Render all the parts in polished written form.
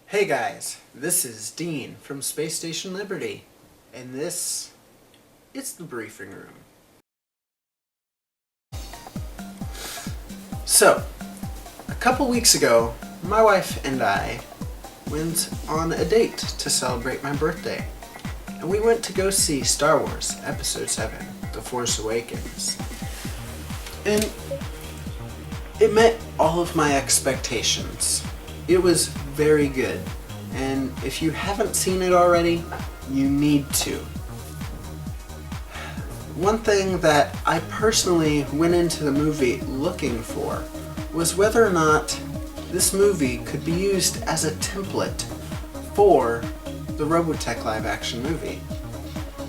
Hey guys, this is Dean from Space Station Liberty, and it's the briefing room. So, a couple weeks ago, my wife and I went on a date to celebrate my birthday, and we went to go see Star Wars Episode 7, The Force Awakens. And it met all of my expectations. It was very good, and if you haven't seen it already, you need to. One thing that I personally went into the movie looking for was whether or not this movie could be used as a template for the ROBOTECH live-action movie.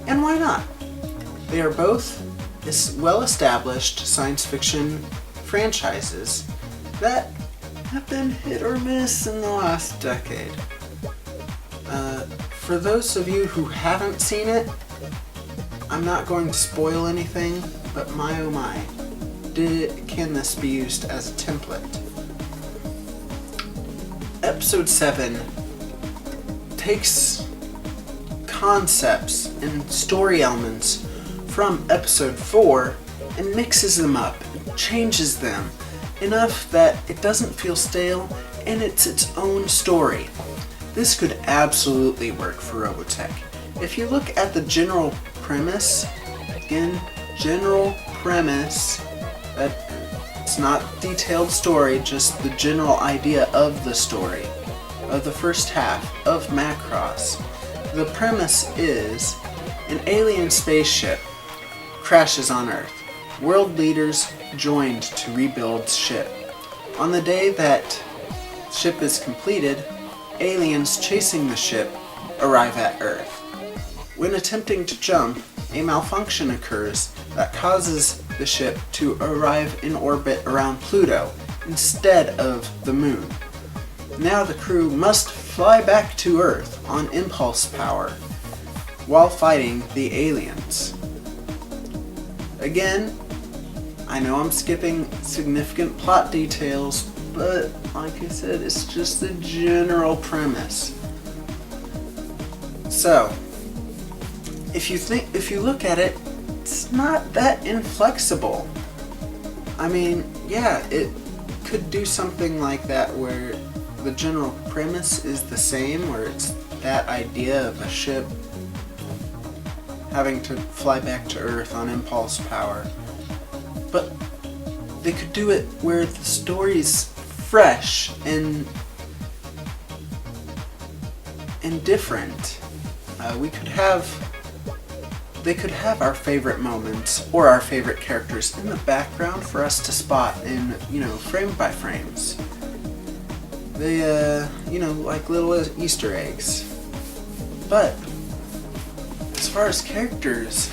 And why not? They are both well-established science fiction franchises that have been hit or miss in the last decade. For those of you who haven't seen it, I'm not going to spoil anything, but my oh my, can this be used as a template? Episode 7 takes concepts and story elements from Episode 4 and mixes them up, and changes them enough that it doesn't feel stale and it's its own story. This could absolutely work for ROBOTECH. If you look at the general premise, again, general premise, that it's not detailed story, just the general idea of the story, of the first half of Macross. The premise is an alien spaceship crashes on Earth. World leaders joined to rebuild ship. On the day that ship is completed, aliens chasing the ship arrive at Earth. When attempting to jump, a malfunction occurs that causes the ship to arrive in orbit around Pluto instead of the moon. Now the crew must fly back to Earth on impulse power while fighting the aliens. Again, I know I'm skipping significant plot details, but like I said, it's just the general premise. So, if you look at it, it's not that inflexible. I mean, yeah, it could do something like that where the general premise is the same, where it's that idea of a ship having to fly back to Earth on impulse power. But they could do it where the story's fresh and different. They could have our favorite moments or our favorite characters in the background for us to spot in, frame by frames. They, like little Easter eggs. But as far as characters,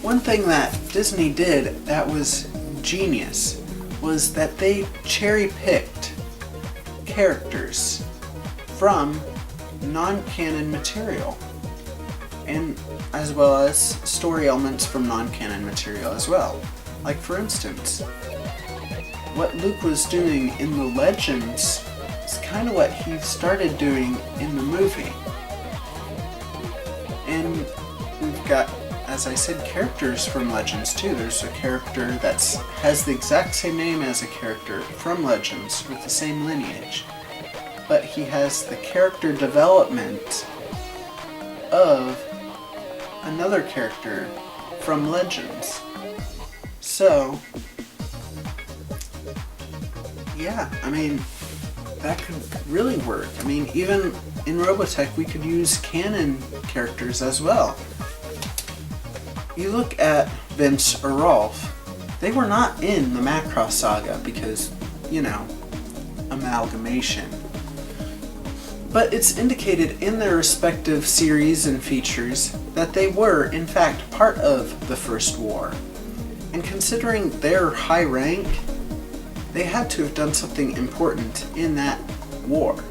one thing that Disney did that was genius was that they cherry-picked characters from non-canon material, and as well as story elements from non-canon material as well. Like, for instance, what Luke was doing in the Legends is kind of what he started doing in the movie. And we've got, as I said, characters from Legends too. There's a character that has the exact same name as a character from Legends with the same lineage, but he has the character development of another character from Legends. So, yeah, I mean, that could really work. I mean, even in ROBOTECH we could use canon characters as well. You look at Vince or Rolf, they were not in the Macross saga because, amalgamation. But it's indicated in their respective series and features that they were, in fact, part of the First War. And considering their high rank, they had to have done something important in that war.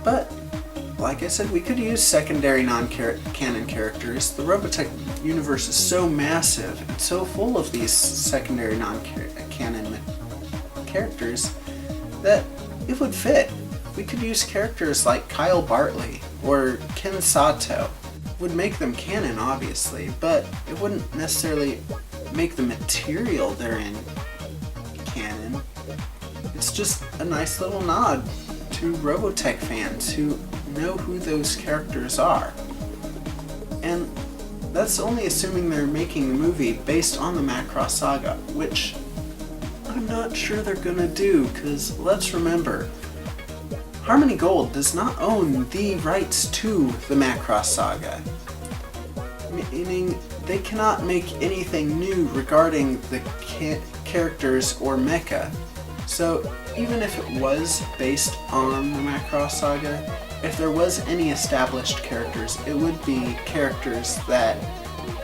But, like I said, we could use secondary non-canon characters. The ROBOTECH universe is so massive and so full of these secondary non-canon characters that it would fit. we could use characters like Kyle Bartley or Ken Sato. Would make them canon, obviously, but it wouldn't necessarily make the material they're in canon. It's just a nice little nod to Robotech fans who know who those characters are. And that's only assuming they're making the movie based on the Macross saga, which I'm not sure they're gonna do, because let's remember, Harmony Gold does not own the rights to the Macross saga, meaning they cannot make anything new regarding the characters or mecha. So even if it was based on the Macross saga, if there was any established characters, it would be characters that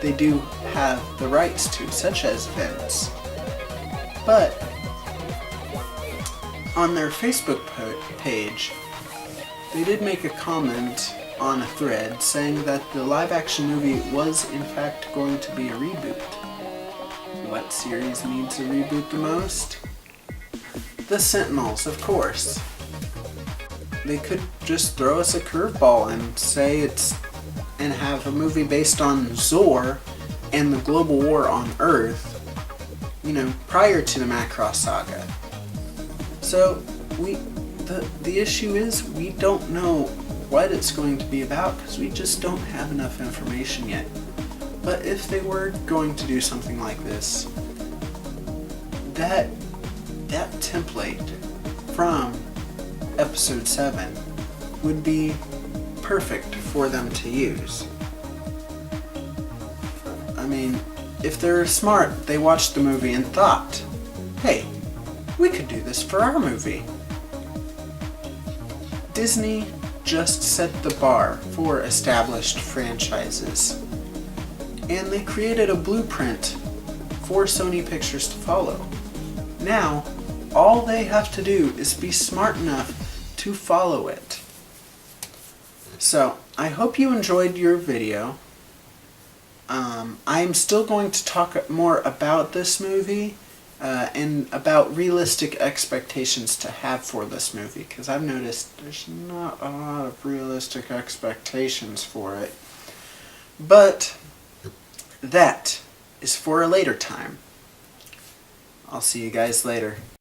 they do have the rights to, such as Vince. But on their Facebook page, they did make a comment on a thread saying that the live-action movie was in fact going to be a reboot. What series needs a reboot the most? The Sentinels, of course. They could just throw us a curveball and say and have a movie based on Zor and the global war on Earth, prior to the Macross saga. So the issue is we don't know what it's going to be about because we just don't have enough information yet. But if they were going to do something like this, that template from Episode 7 would be perfect for them to use. I mean, if they're smart, they watched the movie and thought, hey, we could do this for our movie. Disney just set the bar for established franchises, and they created a blueprint for Sony Pictures to follow. Now, all they have to do is be smart enough to follow it. So, I hope you enjoyed your video. I'm still going to talk more about this movie and about realistic expectations to have for this movie, because I've noticed there's not a lot of realistic expectations for it. But that is for a later time. I'll see you guys later.